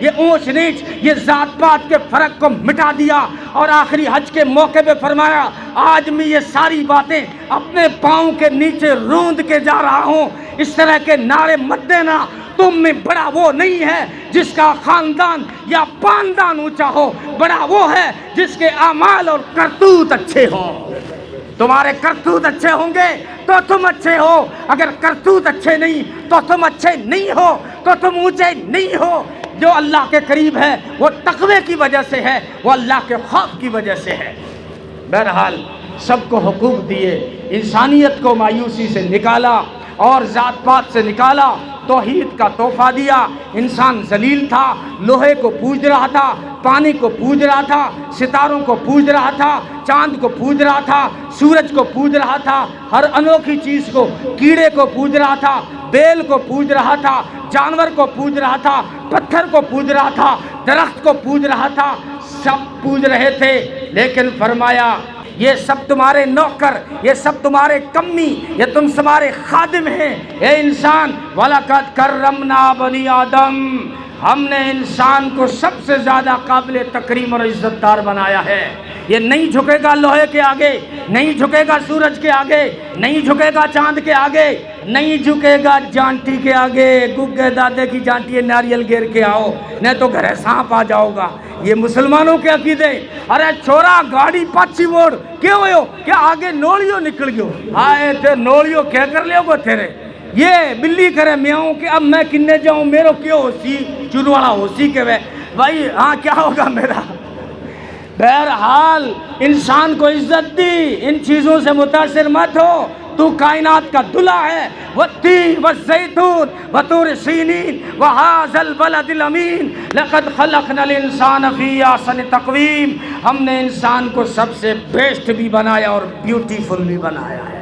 یہ اونچ نیچ، یہ ذات پات کے فرق کو مٹا دیا، اور آخری حج کے موقع پہ فرمایا آج میں یہ ساری باتیں اپنے پاؤں کے نیچے روند کے جا رہا ہوں۔ اس طرح کے نعرے مت دینا، تم میں بڑا وہ نہیں ہے جس کا خاندان یا پاندان اونچا ہو، بڑا وہ ہے جس کے اعمال اور کرتوت اچھے ہوں۔ تمہارے کرتوت اچھے ہوں گے تو تم اچھے ہو، اگر کرتوت اچھے نہیں تو تم اچھے نہیں ہو، تو تم اونچے نہیں ہو۔ جو اللہ کے قریب ہے وہ تقوی کی وجہ سے ہے، وہ اللہ کے خوف کی وجہ سے ہے۔ بہرحال سب کو حقوق دیے، انسانیت کو مایوسی سے نکالا اور ذات پات سے نکالا، توحید کا تحفہ دیا۔ انسان ذلیل تھا، لوہے کو پوج رہا تھا، پانی کو پوج رہا تھا، ستاروں کو پوج رہا تھا، چاند کو پوج رہا تھا، سورج کو پوج رہا تھا، ہر انوکھی چیز کو، کیڑے کو پوج رہا تھا، بیل کو پوج رہا تھا، جانور کو پوج رہا تھا، پتھر کو پوج رہا تھا، درخت کو پوج رہا تھا، سب پوج رہے تھے۔ لیکن فرمایا یہ سب تمہارے نوکر، یہ سب تمہارے کمی، یہ تم تمہارے خادم ہیں۔ اے انسان، وَلَقَدْ كَرَّمْنَا بَنِي آدم، ہم نے انسان کو سب سے زیادہ قابل تکریم اور عزت دار بنایا ہے۔ یہ نہیں جھکے گا لوہے کے آگے، نہیں جھکے گا سورج کے آگے، نہیں جھکے گا چاند کے آگے، نہیں جھکے گا جانٹی کے آگے۔ گگے دادے کی جانٹی ہے، ناریل گیر کے آؤ نہیں تو گھر سانپ آ جاؤ گا۔ یہ مسلمانوں کے عقیدے۔ ارے چھوڑا گاڑی پاچھی موڑ کیوں ہوئے کیا آگے نوڑیوں نکل گئو، آئے تھے نوڑیوں کیا کر لے گو تیرے، یہ بلی کرے میاؤں کہ اب میں کنے جاؤں، میرو کیوں ہوسی چونو والا ہوسی کے وے بھائی، ہاں کیا ہوگا میرا۔ بہرحال انسان کو عزت دی، ان چیزوں سے متاثر مت ہو، تو کائنات کا دلہ ہے۔ والتین والزیتون وطور سینین وہذا البلد الامین لقد خلقنا الانسان فی احسن تقویم، ہم نے انسان کو سب سے بیسٹ بھی بنایا اور بیوٹیفل بھی بنایا ہے۔